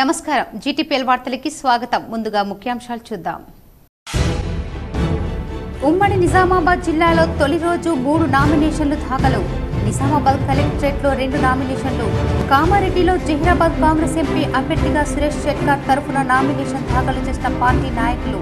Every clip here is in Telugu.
నమస్కారం జీటీపీఎల్ వార్తలకి స్వాగతం ముందుగా ముఖ్యాంశాలు చూద్దాం ఉమ్మడి నిజామాబాద్ జిల్లాలో తొలి రోజు 3 నామినేషన్లు దాఖలు నిజామాబాద్ కలెక్టరేట్లో 2 నామినేషన్లు కామారెడ్డిలో జహీరాబాద్ కాంగ్రెస్ ఎంపీ అభ్యర్థిగా సురేష్ షెట్కర్ తరఫున నామినేషన్ దాఖలు చేసిన పార్టీ నాయకులు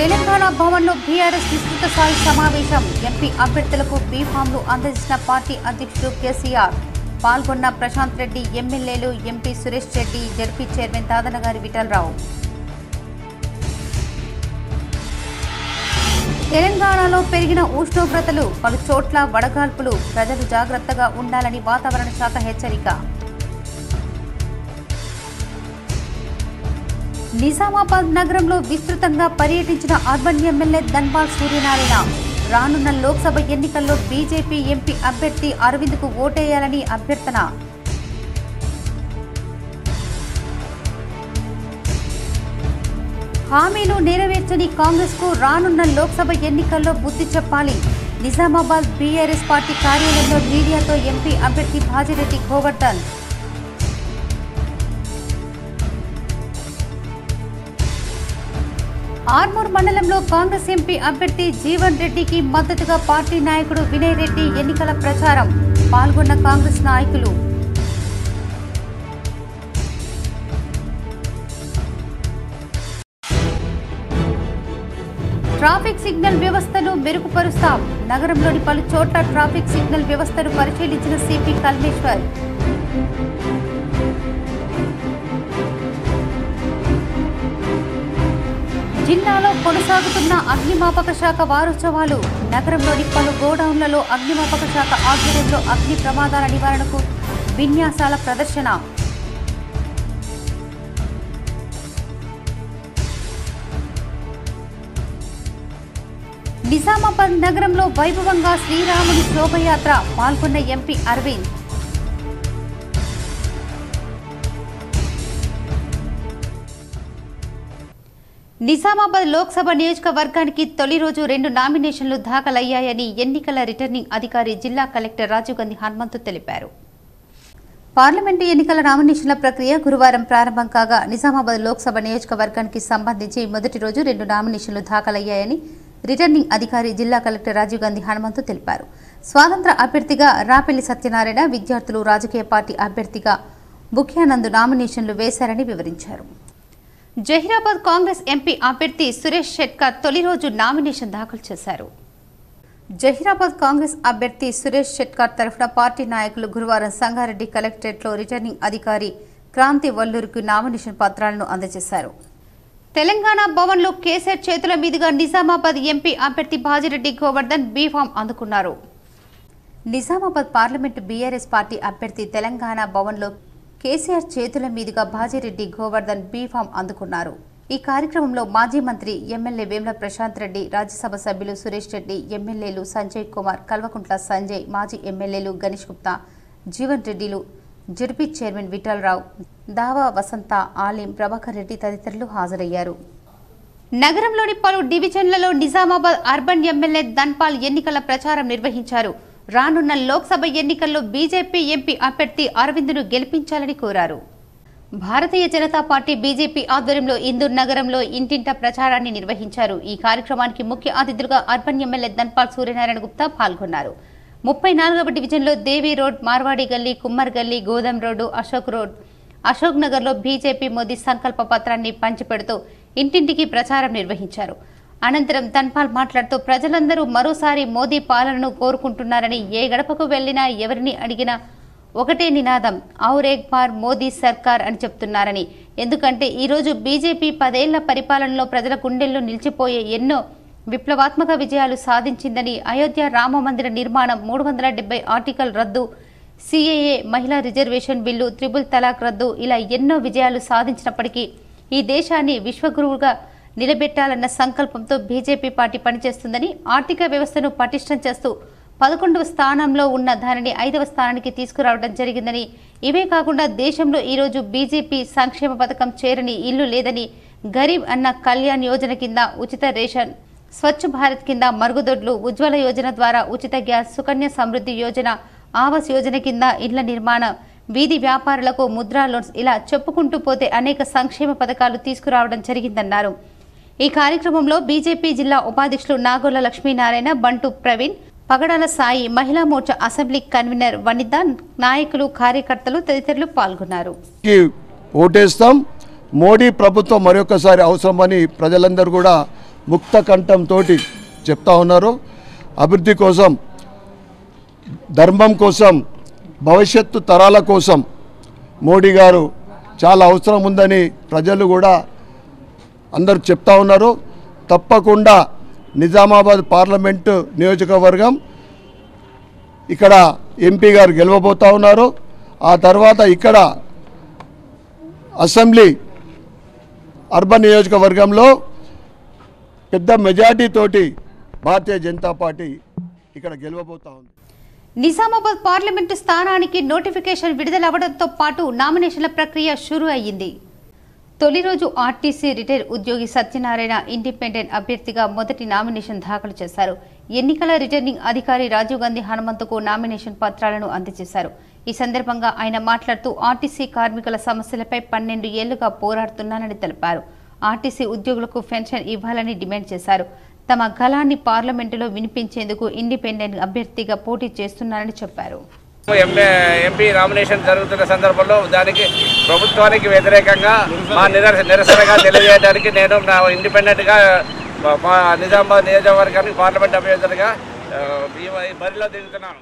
తెలంగాణ భవన్లో బీఆర్ఎస్ విస్తృత స్థాయి సమావేశం ఎంపీ అభ్యర్థులకు బీ ఫామ్లు అందజేసిన పార్టీ అధ్యక్షుడు కేసీఆర్ పాల్గొన్న ప్రశాంత్ రెడ్డి ఎమ్మెల్యేలు MP Suresh Reddy ZP chairman Dadannagari Vithal Rao తెలంగాణలో పెరిగిన ఉష్ణోగ్రతలు పలు చోట్ల వడగాల్పులు ప్రజలు జాగ్రత్తగా ఉండాలని వాతావరణ శాఖ హెచ్చరిక నిజామాబాద్ నగరంలో విస్తృతంగా పర్యటించిన అర్బన్ ఎమ్మెల్యే ధన్పాల్ సూర్యనారాయణ రానున్న లోక్సభ ఎన్నికల్లో బీజేపీ ఎంపీ అభ్యర్థి అరవింద్కు ఓటేయాలని అభ్యర్థన హామీలు నెరవేర్చని కాంగ్రెస్కు రానున్న లోక్సభ ఎన్నికల్లో బుద్ధి చెప్పాలి నిజామాబాద్ బీఆర్ఎస్ పార్టీ కార్యాలయంలో మీడియాతో ఎంపీ అభ్యర్థి భాజిరెడ్డి గోవర్ధన్ ఆర్మూర్ మండలంలో కాంగ్రెస్ ఎంపీ అభ్యర్థి జీవన్ రెడ్డికి మద్దతుగా పార్టీ నాయకుడు వినయ్ రెడ్డి ఎన్నికల ప్రచారం పాల్గొన్న కాంగ్రెస్ నాయకులు ట్రాఫిక్ సిగ్నల్ వ్యవస్థను మెరుగుపరుస్తాం నగరంలోని పలు చోట్ల ట్రాఫిక్ సిగ్నల్ వ్యవస్థను పరిశీలించిన సిపి కల్మేశ్వర్ జిల్లాలో కొనసాగుతున్న అగ్నిమాపక శాఖ వారోత్సవాలు నగరంలోని పలు గోడౌన్లలో అగ్నిమాపక శాఖ ఆధ్వర్యంలో అగ్ని ప్రమాదాల నివారణకు విన్యాసాల ప్రదర్శన నిజామాబాద్ నగరంలో వైభవంగా శ్రీరాముని శోభయాత్ర పాల్గొన్న ఎంపీ అరవింద్ నిజామాబాద్ లోక్సభ నియోజకవర్గానికి తొలి రోజు 2 నామినేషన్లు దాఖలయ్యాయని ఎన్నికల రిటర్నింగ్ అధికారి జిల్లా కలెక్టర్ రాజీవ్ గాంధీ హనుమంతు తెలిపారు. పార్లమెంటు ఎన్నికల నామినేషన్ల ప్రక్రియ గురువారం ప్రారంభం కాగా నిజామాబాద్ లోక్సభ నియోజకవర్గానికి సంబంధించి మొదటి రోజు 2 నామినేషన్లు దాఖలయ్యాయని రిటర్నింగ్ అధికారి జిల్లా కలెక్టర్ రాజీవ్ గాంధీ హనుమంతు తెలిపారు. స్వాతంత్ర అభ్యర్థిగా రాపెల్లి సత్యనారాయణ, విద్యార్థులు రాజకీయ పార్టీ అభ్యర్థిగా బుఖ్యానంద్ నామినేషన్లు వేశారని వివరించారు. జహీరాబాద్ కాంగ్రెస్ ఎంపీ అభ్యర్థి సురేష్ షెట్కర్ తొలి రోజు నామినేషన్ దాఖలు చేశారు. జహీరాబాద్ కాంగ్రెస్ అభ్యర్థి సురేష్ షెట్కర్ తరఫున పార్టీ నాయకులు గురువారం సంగారెడ్డి కలెక్టరేట్లో రిటర్నింగ్ అధికారి క్రాంతి వల్లూరుకు నామినేషన్ పత్రాలను అందజేశారు. తెలంగాణ భవన్లో కేసీఆర్ చేతుల మీదుగా నిజామాబాద్ ఎంపీ అభ్యర్థి భాజిరెడ్డి గోవర్ధన్ బీ ఫామ్ అందుకున్నారు. నిజామాబాద్ పార్లమెంటు బీఆర్ఎస్ పార్టీ అభ్యర్థి తెలంగాణ భవన్లో కేసీఆర్ చేతుల మీదుగా భాజిరెడ్డి గోవర్ధన్ బీ ఫామ్ అందుకున్నారు. ఈ కార్యక్రమంలో మాజీ మంత్రి ఎమ్మెల్యే వేముల ప్రశాంత్ రెడ్డి, రాజ్యసభ సభ్యులు సురేష్ రెడ్డి, ఎమ్మెల్యేలు సంజయ్ కుమార్, కల్వకుంట్ల సంజయ్, మాజీ ఎమ్మెల్యేలు గణేష్ గుప్తా, జీవన్ రెడ్డిలు, జడ్పీ చైర్మన్ విఠలరావు, దావా వసంత, ఆలిం, ప్రభాకర్ రెడ్డి తదితరులు హాజరయ్యారు. నగరంలోని పలు డివిజన్లలో నిజామాబాద్ అర్బన్ ఎమ్మెల్యే ధన్పాల్ ఎన్నికల ప్రచారం నిర్వహించారు. రానున్న లోక్సభ ఎన్నికల్లో బీజేపీ ఎంపీ అభ్యర్థి అరవింద్ను గెలిపించాలని కోరారు. భారతీయ జనతా పార్టీ బీజేపీ ఆధ్వర్యంలో ఇందూర్ నగరంలో ఇంటింటా ప్రచారాన్ని నిర్వహించారు. ఈ కార్యక్రమానికి ముఖ్య అతిథులుగా అర్బన్ ఎమ్మెల్యే ధన్పాల్ సూర్యనారాయణ గుప్తా పాల్గొన్నారు. 34వ డివిజన్లో దేవీ రోడ్, మార్వాడి గల్లీ, కుమ్మర్ గల్లీ, గోదాం రోడ్డు, అశోక్ నగర్లో బీజేపీ మోదీ సంకల్ప పత్రాన్ని పంచిపెడుతూ ఇంటింటికి ప్రచారం నిర్వహించారు. అనంతరం ధన్పాల్ మాట్లాడుతూ ప్రజలందరూ మరోసారి మోదీ పాలనను కోరుకుంటున్నారని, ఏ గడపకు వెళ్లినా ఎవరిని అడిగినా ఒకటే నినాదం ఔర్ ఏక్ బార్ మోదీ సర్కార్ అని చెప్తున్నారని, ఎందుకంటే ఈరోజు బీజేపీ 10 ఏళ్ల పరిపాలనలో ప్రజల గుండెల్లో నిలిచిపోయే ఎన్నో విప్లవాత్మక విజయాలు సాధించిందని, అయోధ్య రామ మందిర నిర్మాణం, 370 ఆర్టికల్ రద్దు, సిఏఏ, మహిళా రిజర్వేషన్ బిల్లు, త్రిబుల్ తలాక్ రద్దు ఇలా ఎన్నో విజయాలు సాధించినప్పటికీ ఈ దేశాన్ని విశ్వగురువుగా నిలబెట్టాలన్న సంకల్పంతో బీజేపీ పార్టీ పనిచేస్తుందని, ఆర్థిక వ్యవస్థను పటిష్టం చేస్తూ 11వ స్థానంలో ఉన్న దానిని 5వ స్థానానికి తీసుకురావడం జరిగిందని, ఇవే కాకుండా దేశంలో ఈరోజు బీజేపీ సంక్షేమ పథకం చేరని ఇల్లు లేదని, గరీబ్ అన్న కళ్యాణ్ యోజన కింద ఉచిత రేషన్, స్వచ్ఛ భారత్ కింద మరుగుదొడ్లు, ఉజ్వల యోజన ద్వారా ఉచిత గ్యాస్, సుకన్య సమృద్ధి యోజన, ఆవాస్ యోజన కింద ఇళ్ల నిర్మాణం, వీధి వ్యాపారులకు ముద్రా లోన్స్, ఇలా చెప్పుకుంటూ పోతే అనేక సంక్షేమ పథకాలు తీసుకురావడం జరిగిందన్నారు. ఈ కార్యక్రమంలో బీజేపీ జిల్లా ఉపాధ్యక్షులు నాగోల లక్ష్మీనారాయణ, బంటు ప్రవీణ్, పగడాల సాయి, మహిళా మోర్చా అసెంబ్లీ కన్వీనర్ వనిత, నాయకులు, కార్యకర్తలు తదితరులు పాల్గొన్నారు. ఓటేస్తాం, మోడీ ప్రభుత్వం మరొకసారి అవసరమని ప్రజలందరూ కూడా ముక్త కంఠంతో చెప్తా ఉన్నారు. అభివృద్ధి కోసం, ధర్మం కోసం, భవిష్యత్తు తరాల కోసం మోడీ గారు చాలా అవసరం ఉందని ప్రజలు కూడా అందరూ చెప్తా ఉన్నారు. తప్పకుండా నిజామాబాద్ పార్లమెంటు నియోజకవర్గం ఇక్కడ ఎంపీ గారు గెలవబోతా ఉన్నారు. ఆ తర్వాత ఇక్కడ అసెంబ్లీ అర్బన్ నియోజకవర్గంలో పెద్ద మెజార్టీ తోటి భారతీయ జనతా పార్టీ ఇక్కడ గెలవబోతా ఉంది. నిజామాబాద్ పార్లమెంటు స్థానానికి నోటిఫికేషన్ విడుదలవ్వడంతో పాటు నామినేషన్ల ప్రక్రియ షురూ అయ్యింది. తొలి రోజు ఆర్టీసీ రిటైర్ ఉద్యోగి సత్యనారాయణ ఇండిపెండెంట్ అభ్యర్థిగా మొదటి నామినేషన్ దాఖలు చేశారు. ఎన్నికల రిటర్నింగ్ అధికారి రాజీవ్ గాంధీ హనుమంతుకు నామినేషన్ పత్రాలను అందజేశారు. ఈ సందర్భంగా ఆయన మాట్లాడుతూ ఆర్టీసీ కార్మికుల సమస్యలపై 12 ఏళ్లుగా పోరాడుతున్నానని తెలిపారు. ఆర్టీసీ ఉద్యోగులకు పెన్షన్ ఇవ్వాలని డిమాండ్ చేశారు. తమ గళాన్ని పార్లమెంటులో వినిపించేందుకు ఇండిపెండెంట్ అభ్యర్థిగా పోటీ చేస్తున్నారని చెప్పారు. ఎంపీ నామినేషన్ జరుగుతున్న సందర్భంలో దానికి ప్రభుత్వానికి వ్యతిరేకంగా మా నిరసనగా తెలియజేయడానికి నేను ఇండిపెండెంట్గా నిజామాబాద్ నియోజకవర్గానికి పార్లమెంట్ అభ్యర్థిగా బరిలో దిగుతున్నాను.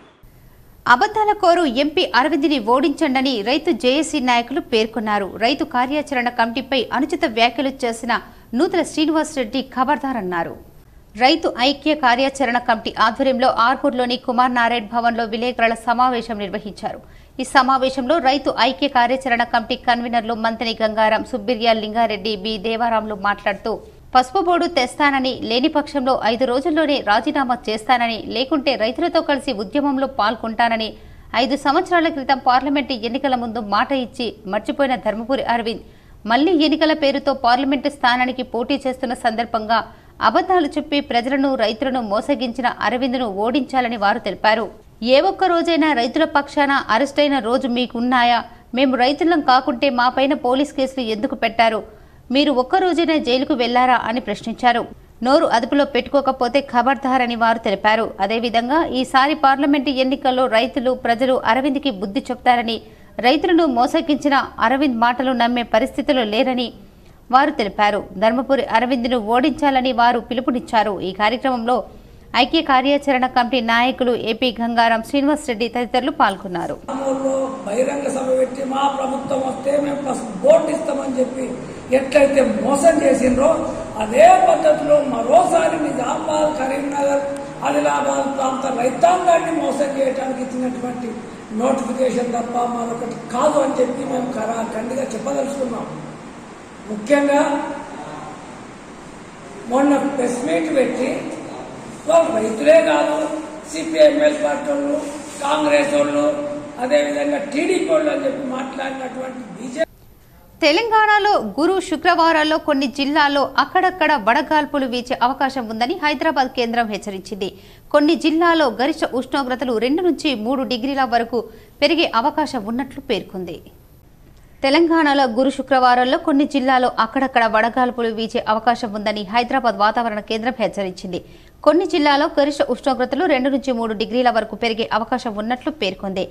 అబద్దాల కోరు ఎంపీ అరవింద్ని ఓడించండని రైతు జేఏసీ నాయకులు పేర్కొన్నారు. రైతు కార్యాచరణ కమిటీపై అనుచిత వ్యాఖ్యలు చేసిన నూతల శ్రీనివాసరెడ్డి ఖబర్దార్ అన్నారు. రైతు ఐక్య కార్యాచరణ కమిటీ ఆధ్వర్యంలో ఆర్మూర్లోని కుమార్ నారాయణ్ భవన్లో విలేకరుల సమావేశం నిర్వహించారు. ఈ సమావేశంలో రైతు ఐక్య కార్యాచరణ కమిటీ కన్వీనర్లు మంత్రి గంగారాం, సుబ్బిర్యాల లింగారెడ్డి, బి దేవారాంలు మాట్లాడుతూ పసుపు బోర్డు తెస్తానని, లేని పక్షంలో 5 రోజుల్లోనే రాజీనామా చేస్తానని, లేకుంటే రైతులతో కలిసి ఉద్యమంలో పాల్గొంటానని 5 సంవత్సరాల క్రితం పార్లమెంటు ఎన్నికల ముందు మాట ఇచ్చి మర్చిపోయిన ధర్మపురి అరవింద్ మళ్లీ ఎన్నికల పేరుతో పార్లమెంటు స్థానానికి పోటీ చేస్తున్న సందర్భంగా అబద్దాలు చెప్పి ప్రజలను, రైతులను మోసగించిన అరవింద్ను ఓడించాలని వారు తెలిపారు. ఏ ఒక్క రోజైనా రైతుల పక్షాన అరెస్టైన రోజు మీకున్నాయా? మేము రైతులం కాకుంటే మాపైన పోలీస్ కేసులు ఎందుకు పెట్టారు? మీరు ఒక్కరోజైనా జైలుకు వెళ్లారా అని ప్రశ్నించారు. నోరు అదుపులో పెట్టుకోకపోతే ఖబర్దార్ అని వారు తెలిపారు. అదేవిధంగా ఈసారి పార్లమెంటు ఎన్నికల్లో రైతులు, ప్రజలు అరవింద్కి బుద్ధి చెప్తారని, రైతులను మోసగించిన అరవింద్ మాటలు నమ్మే పరిస్థితిలో లేరని వారు తెలిపారు. ధర్మపురి అరవింద్ను ఓడించాలని వారు పిలుపునిచ్చారు. ఈ కార్యక్రమంలో ఐక్య కార్యాచరణ కమిటీ నాయకులు ఏపీ గంగారాం, శ్రీనివాసరెడ్డి తదితరులు పాల్గొన్నారు. బహిరంగ సభ పెట్టి మా ప్రభుత్వం వస్తే మేము బోర్డు ఇస్తామని చెప్పి ఎట్లయితే మోసం చేసిండ్రో అదే పద్ధతిలో మరోసారి నిజామాబాద్, కరీంనగర్, ఆదిలాబాద్ ప్రాంత రైతాంగాన్ని మోసం చేయడానికి ఇచ్చినటువంటి నోటిఫికేషన్ తప్ప మరొకటి కాదు అని చెప్పి మేము ఖండిగా చెప్పదలుచుకున్నాం. ముఖ్యంగా మొన్న ప్రెస్ మీట్ పెట్టి వాళ్ళు రైతులే కాదు, సిపిఎంఎల్ పార్టీ వాళ్ళు, కాంగ్రెస్ వాళ్ళు, అదేవిధంగా టీడీపీ వాళ్ళు అని చెప్పి మాట్లాడినటువంటి బీజేపీ. తెలంగాణలో గురు శుక్రవారాల్లో కొన్ని జిల్లాల్లో అక్కడక్కడ వడగాల్పులు వీచే అవకాశం ఉందని హైదరాబాద్ కేంద్రం హెచ్చరించింది. కొన్ని జిల్లాల్లో గరిష్ట ఉష్ణోగ్రతలు 2 నుంచి 3 డిగ్రీల వరకు పెరిగే అవకాశం ఉన్నట్లు పేర్కొంది. తెలంగాణలో గురు శుక్రవారాల్లో కొన్ని జిల్లాల్లో అక్కడక్కడ వడగాల్పులు వీచే అవకాశం ఉందని హైదరాబాద్ వాతావరణ కేంద్రం హెచ్చరించింది. కొన్ని జిల్లాల్లో గరిష్ట ఉష్ణోగ్రతలు 2 నుంచి 3 డిగ్రీల వరకు పెరిగే అవకాశం ఉన్నట్లు పేర్కొంది.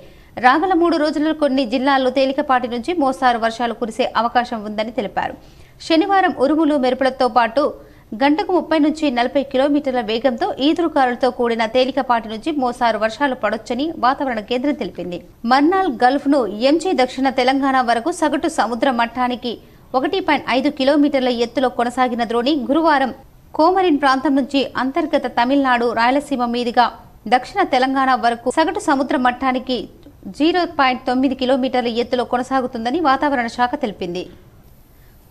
రాగల 3 రోజుల్లో కొన్ని జిల్లాల్లో తేలికపాటి నుంచి మోస్తారు వర్షాలు కురిసే అవకాశం ఉందని తెలిపారు. శనివారం ఉరుములు, మెరుపులతో పాటు గంటకు 30 నుంచి 40 కిలోమీటర్ల వేగంతో ఈదురుగాలులతో కూడిన తేలికపాటి నుంచి మోస్తారు వర్షాలు పడొచ్చని వాతావరణ కేంద్రం తెలిపింది. మర్నాల్ గల్ఫ్ ను ఎంచి దక్షిణ తెలంగాణ వరకు సగటు సముద్ర మట్టానికి 1.5 కిలోమీటర్ల ఎత్తులో కొనసాగిన ద్రోణి గురువారం కోమరిన్ ప్రాంతం నుంచి అంతర్గత తమిళనాడు, రాయలసీమ మీదుగా దక్షిణ తెలంగాణ వరకు సగటు సముద్ర మట్టానికి 0.9 కిలోమీటర్ల ఎత్తులో కొనసాగుతుందని వాతావరణ శాఖ తెలిపింది.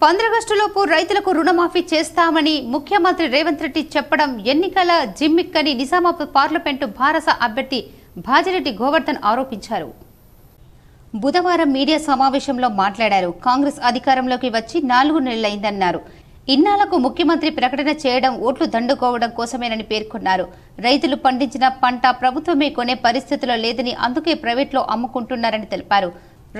15 ఆగస్టులోపు రైతులకు రుణమాఫీ చేస్తామని ముఖ్యమంత్రి రేవంత్ రెడ్డి చెప్పడం ఎన్నికల జిమ్మిక్కని నిజామాబాద్ పార్లమెంటు భారస అభ్యర్థి భాజిరెడ్డి గోవర్ధన్ ఆరోపించారు. బుధవారం మీడియా సమావేశంలో మాట్లాడారు. కాంగ్రెస్ అధికారంలోకి వచ్చి 4 నెలలైందన్నారు. ఇన్నాళ్లకు ముఖ్యమంత్రి ప్రకటన చేయడం ఓట్లు దండుకోవడం కోసమేనని పేర్కొన్నారు. రైతులు పండించిన పంట ప్రభుత్వమే కొనే పరిస్థితిలో లేదని, అందుకే ప్రైవేట్లో అమ్ముకుంటున్నారని తెలిపారు.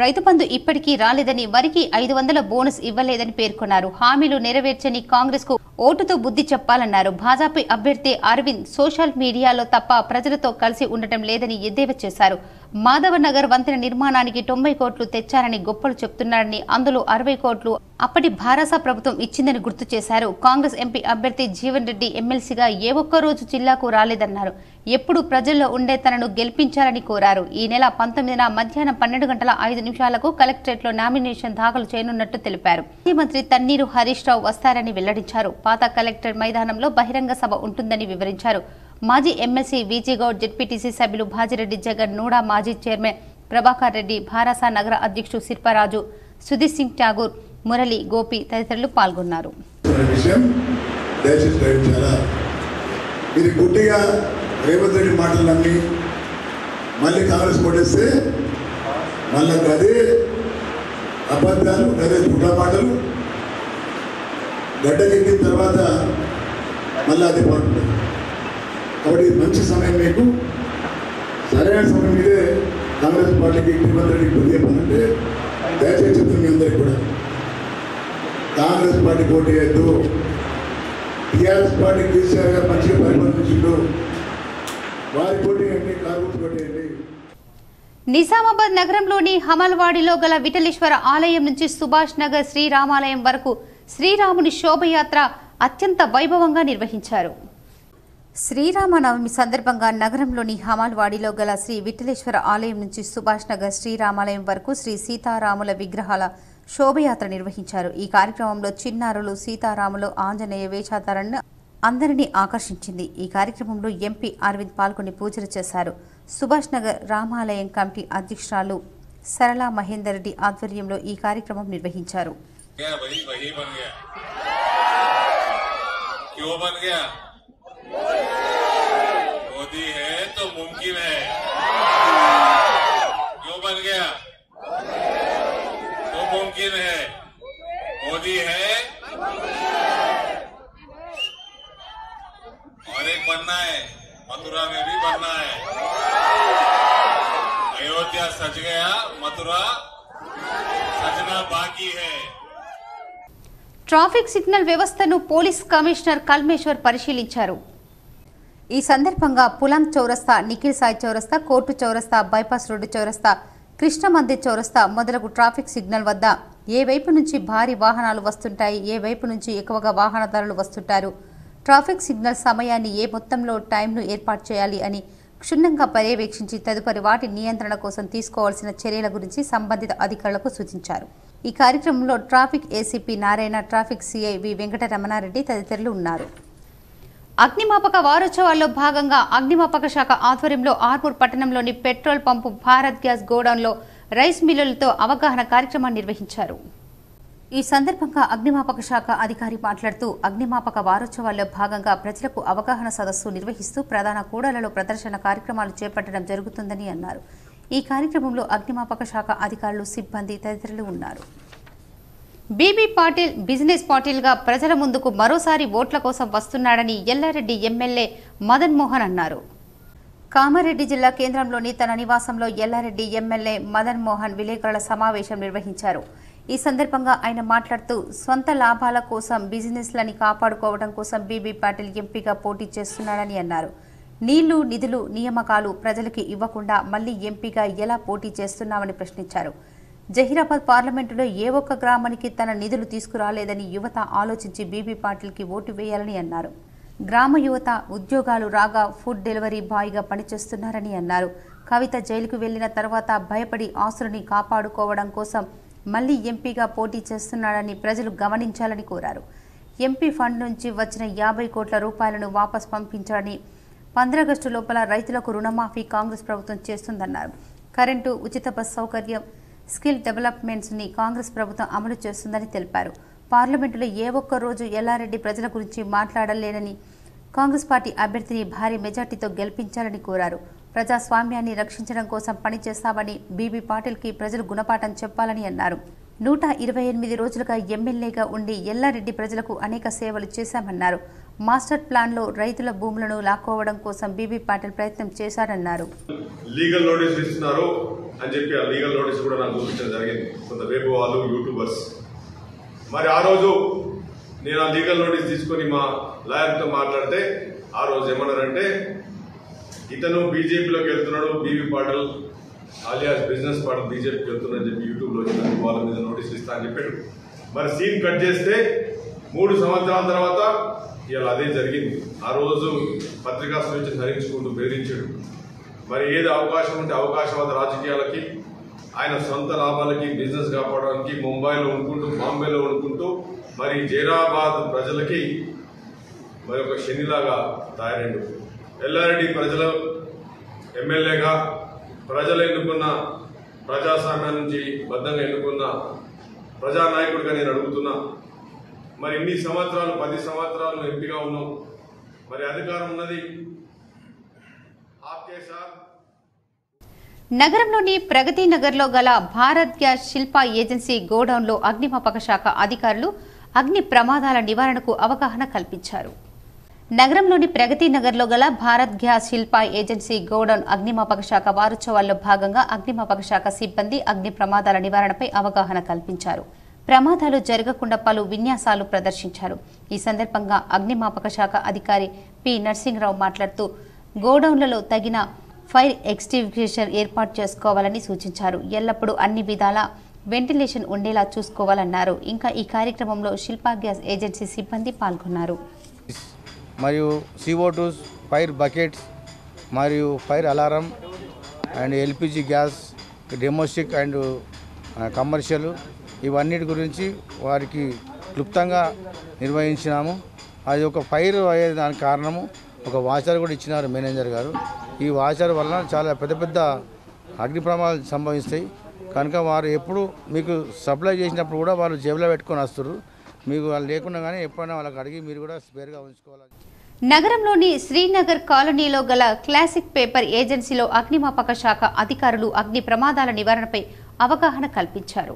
రైతు బంధు ఇప్పటికీ రాలేదని, వరికి 500 బోనస్ ఇవ్వలేదని పేర్కొన్నారు. హామీలు నెరవేర్చని కాంగ్రెస్ కు ఓటుతో బుద్ధి చెప్పాలన్నారు. భాజపా అభ్యర్థి అరవింద్ సోషల్ మీడియాలో తప్ప ప్రజలతో కలిసి ఉండటం లేదని ఎద్దేవా చేశారు. మాధవనగర్ వంతెన నిర్మాణానికి 90 కోట్లు తెచ్చారని గొప్పలు చెప్తున్నారని, అందులో 60 కోట్లు అప్పటి భారత ప్రభుత్వం ఇచ్చిందని గుర్తు చేశారు. కాంగ్రెస్ ఎంపీ అభ్యర్థి జీవన్ రెడ్డి ఎమ్మెల్సీగా ఏ ఒక్క రోజు జిల్లాకు రాలేదన్నారు. ఎప్పుడు ప్రజల్లో ఉండే తనను గెలిపించాలని కోరారు. ఈ నెల 19న మధ్యాహ్నం 12:05 కలెక్టరేట్లో నామినేషన్ దాఖలు చేయనున్నట్టు తెలిపారు. ముఖ్యమంత్రి తన్నీరు హరీష్ రావు వస్తారని వెల్లడించారు. పాత కలెక్టర్ మైదానంలో బహిరంగ సభ ఉంటుందని వివరించారు. మాజీ ఎమ్మెల్సీ విజయగౌడ్, జెడ్పీటీసీ సభ్యులు భాజిరెడ్డి జగన్, నూడా మాజీ చైర్మన్ ప్రభాకర్ రెడ్డి, భారస నగర అధ్యక్షుడు శిల్పరాజు, సుధీర్ సింగ్ ఠాగూర్, మురళి, గోపి తదితరులు పాల్గొన్నారు. రేవంత్ రెడ్డి మాటలు నమ్మి మళ్ళీ కాంగ్రెస్ కొట్టేస్తే మళ్ళీ గదే అబద్ధాలు, గదే పుట్ట మాటలు గడ్డకెక్కిన తర్వాత మళ్ళీ అదే పాటు. కాబట్టి మంచి సమయం, మీకు సరైన సమయం మీదే కాంగ్రెస్ పార్టీకి రేవంత్ రెడ్డికి బుద్ధి చెప్పాలంటే దయచేసి చెప్తుంది మీ అందరికీ కూడా, కాంగ్రెస్ పార్టీ పోటీ చేయొద్దు. టీఆర్ఎస్ పార్టీ కేసీఆర్ గారు మంచిగా పరిపాలించిండు, వారి పోటీ ఏంటి, కాంగ్రెస్ పోటీ ఏంటి. నిజామాబాద్ నగరంలోని హమల్వాడిలో గల విఠలేశ్వర ఆలయం నుంచి సుభాష్ నగర్ శ్రీరామాలయం వరకు శ్రీరాముని శోభయాత్ర అత్యంత వైభవంగా నిర్వహించారు. శ్రీరామనవమి సందర్భంగా నగరంలోని హమల్వాడిలో గల శ్రీ విఠలేశ్వర ఆలయం నుంచి సుభాష్ నగర్ శ్రీరామాలయం వరకు శ్రీ సీతారాముల విగ్రహాల శోభయాత్ర నిర్వహించారు. ఈ కార్యక్రమంలో చిన్నారులు సీతారాములు ఆంజనేయ వేషధారణ అందరినీ ఆకర్షించింది. ఈ కార్యక్రమంలో ఎంపీ అరవింద్ పాల్గొని పూజలు చేశారు. సుభాష్ నగర్ రామాలయం కమిటీ అధ్యక్షురాలు సరళా మహేందర్ రెడ్డి ఆధ్వర్యంలో ఈ కార్యక్రమం నిర్వహించారు. और एक बनना है, मथुरा में भी बनना है। अयोध्या सज गया, मथुरा सजना बाकी है. ట్రాఫిక్ సిగ్నల్ వ్యవస్థను పోలీస్ కమిషనర్ కల్మేశ్వర్ పరిశీలించారు. ఈ సందర్భంగా పులం చౌరస్తా, నిఖిల్ సాయి చౌరస్తా, కోర్టు చౌరస్తా, బైపాస్ రోడ్డు చౌరస్తా, కృష్ణ మందిర్ చౌరస్తా మొదలగు ట్రాఫిక్ సిగ్నల్ వద్ద ఏ వైపు నుంచి భారీ వాహనాలు వస్తుంటాయి, ఏ వైపు నుంచి ఎక్కువగా వాహనదారులు వస్తుంటారు, ట్రాఫిక్ సిగ్నల్ సమయాన్ని ఏ మొత్తంలో టైంను ఏర్పాటు చేయాలి అని క్షుణ్ణంగా పర్యవేక్షించి తదుపరి వాటి నియంత్రణ కోసం తీసుకోవాల్సిన చర్యల గురించి సంబంధిత అధికారులకు సూచించారు. ఈ కార్యక్రమంలో traffic ACP Narayana, traffic CI V Venkataramana Reddy తదితరులు ఉన్నారు. అగ్నిమాపక వారోత్సవాల్లో భాగంగా అగ్నిమాపక శాఖ ఆధ్వర్యంలో ఆర్మూర్ పట్టణంలోని పెట్రోల్ పంపు, భారత్ గ్యాస్ గోడౌన్లో రైస్ మిల్లులతో అవగాహన కార్యక్రమాన్ని నిర్వహించారు. ఈ సందర్భంగా అగ్నిమాపక శాఖ అధికారి మాట్లాడుతూ అగ్నిమాపక వారోత్సవాల్లో భాగంగా ప్రజలకు అవగాహన సదస్సు నిర్వహిస్తూ ప్రధాన కూడళ్లలో ప్రదర్శన కార్యక్రమాలు చేపట్టడం జరుగుతుందని అన్నారు. ఈ కార్యక్రమంలో అగ్నిమాపక శాఖ అధికారులు, సిబ్బంది తదితరులు ఉన్నారు. బీబీ పాటిల్ బిజినెస్ పాటిల్గా ప్రజల ముందుకు మరోసారి ఓట్ల కోసం వస్తున్నాడని ఎల్లారెడ్డి ఎమ్మెల్యే మదన్ మోహన్ అన్నారు. కామారెడ్డి జిల్లా కేంద్రంలోని తన నివాసంలో ఎల్లారెడ్డి ఎమ్మెల్యే మదన్ మోహన్ విలేకరుల సమావేశం నిర్వహించారు. ఈ సందర్భంగా ఆయన మాట్లాడుతూ స్వంత లాభాల కోసం బిజినెస్లని కాపాడుకోవడం కోసం బీబీ పాటిల్ ఎంపీగా పోటీ చేస్తున్నాడని అన్నారు. నీళ్లు, నిధులు, నియామకాలు ప్రజలకు ఇవ్వకుండా మళ్లీ ఎంపీగా ఎలా పోటీ చేస్తున్నామని ప్రశ్నించారు. జహీరాబాద్ పార్లమెంటులో ఏ ఒక్క గ్రామానికి తన నిధులు తీసుకురాలేదని యువత ఆలోచించి బీబీ పాటిల్కి ఓటు వేయాలని అన్నారు. గ్రామ యువత ఉద్యోగాలు రాగా ఫుడ్ డెలివరీ బాయ్గా పనిచేస్తున్నారని అన్నారు. కవిత జైలుకు వెళ్లిన తర్వాత భయపడి ఆస్తులని కాపాడుకోవడం కోసం మళ్లీ ఎంపీగా పోటీ చేస్తున్నాడని ప్రజలు గమనించాలని కోరారు. ఎంపీ ఫండ్ నుంచి వచ్చిన 50 కోట్ల రూపాయలను వాపస్ పంపించాలని, 15 ఆగస్టు లోపల రైతులకు రుణమాఫీ కాంగ్రెస్ ప్రభుత్వం చేస్తుందన్నారు. కరెంటు, ఉచిత బస్ సౌకర్యం, స్కిల్ డెవలప్మెంట్స్ ని కాంగ్రెస్ ప్రభుత్వం అమలు చేస్తుందని తెలిపారు. పార్లమెంటులో ఏ ఒక్క రోజు ఎల్లారెడ్డి ప్రజల గురించి మాట్లాడలేనని, కాంగ్రెస్ పార్టీ అభ్యర్థిని భారీ మెజార్టీతో గెలిపించాలని కోరారు. ప్రజాస్వామ్యాన్ని రక్షించడం కోసం పనిచేస్తామని, బీబీ పాటిల్కి ప్రజలు గుణపాఠం చెప్పాలని అన్నారు. 128 రోజులుగా ఎమ్మెల్యేగా ఉండి ఎల్లారెడ్డి ప్రజలకు అనేక సేవలు చేశామన్నారు. మాస్టర్ ప్లాన్లో రైతుల భూములను లాక్కోవడం కోసం బీబీ పాటిల్ ప్రయత్నం చేశారన్నారు. లీగల్ నోటీస్ ఇస్తున్నారు అని చెప్పి ఆ లీగల్ నోటీస్ కూడా నాకు చూపించడం జరిగింది కొంత వేపు వాళ్ళు యూట్యూబర్స్. మరి ఆ రోజు నేను ఆ లీగల్ నోటీస్ తీసుకొని మా లాయర్తో మాట్లాడితే ఆ రోజు ఏమన్నారంటే ఇతను బీజేపీలోకి వెళ్తున్నాడు, BB Patil alias business party బీజేపీకి వెళ్తుందని చెప్పి యూట్యూబ్లో వాళ్ళ మీద నోటీసులు ఇస్తా అని చెప్పాడు. మరి సీన్ కట్ చేస్తే 3 సంవత్సరాల తర్వాత ఇలా అదే జరిగింది. ఆ రోజు పత్రికా స్వేచ్ఛ ధరించుకుంటూ బెదిరించాడు. మరి ఏది అవకాశం ఉంటే అవకాశవాద రాజకీయాలకి ఆయన సొంత లాభాలకి బిజినెస్ కాపాడడానికి ముంబైలో ఉండుకుంటూ బాంబేలో ఉండుకుంటూ మరి జైరాబాద్ ప్రజలకి మరి ఒక శనిలాగా తయారైండు. ఎల్లారెడ్డి ప్రజల ఎమ్మెల్యేగా ప్రజలు ఎన్నుకున్న ప్రజాస్వామ్యం నుంచి బద్దంగా ఎన్నుకున్న ప్రజానాయకుడిగా నేను అడుగుతున్నా. మరి ఇన్ని సంవత్సరాలు 10 సంవత్సరాలు ఎంపీగా ఉన్నాం. మరి అధికారం ఉన్నది ఆప్కే సాత్. నగరంలోని ప్రగతి నగర్లో గల భారత్ గ్యాస్ శిల్ప ఏజెన్సీ గోడౌన్లో అగ్నిమాపక శాఖ అధికారులు అగ్ని ప్రమాదాల నివారణకు అవగాహన కల్పించారు. నగరంలోని ప్రగతి నగర్లో గల భారత్ గ్యాస్ శిల్ప ఏజెన్సీ గోడౌన్ అగ్నిమాపక శాఖ వారోత్సవాల్లో భాగంగా అగ్నిమాపక శాఖ సిబ్బంది అగ్ని ప్రమాదాల నివారణపై అవగాహన కల్పించారు. ప్రమాదాలు జరగకుండా పలు విన్యాసాలు ప్రదర్శించారు. ఈ సందర్భంగా అగ్నిమాపక శాఖ అధికారి పి నర్సింగరావు మాట్లాడుతూ గోడౌన్లలో తగిన ఫైర్ ఎక్స్టింగ్విషర్ ఏర్పాటు చేసుకోవాలని సూచించారు. ఎల్లప్పుడూ అన్ని విధాల వెంటిలేషన్ ఉండేలా చూసుకోవాలన్నారు. ఇంకా ఈ కార్యక్రమంలో శిల్ప గ్యాస్ ఏజెన్సీ సిబ్బంది పాల్గొన్నారు. మరియు CO2 ఫైర్ బకెట్స్ మరియు fire alarm and LPG gas domestic and commercial ఇవన్నిటి గురించి వారికి క్లుప్తంగా నిర్వహించినాము. అది ఒక ఫైర్ అయ్యే దానికి కారణము ఒక వాచర్ కూడా ఇచ్చినారు మేనేజర్ గారు. ఈ వాచర్ వలన చాలా పెద్ద పెద్ద అగ్ని ప్రమాదాలు సంభవిస్తాయి కనుక వారు ఎప్పుడు మీకు సప్లై చేసినప్పుడు కూడా వాళ్ళు జేబులో పెట్టుకొని వస్తారు. మీకు వాళ్ళు లేకుండా కానీ ఎప్పుడైనా వాళ్ళకి అడిగి మీరు కూడా స్పేర్గా ఉంచుకోవాలి. నగరంలోని శ్రీనగర్ కాలనీలో గల క్లాసిక్ పేపర్ ఏజెన్సీలో అగ్నిమాపక శాఖ అధికారులు అగ్ని ప్రమాదాల నివారణపై అవగాహన కల్పించారు.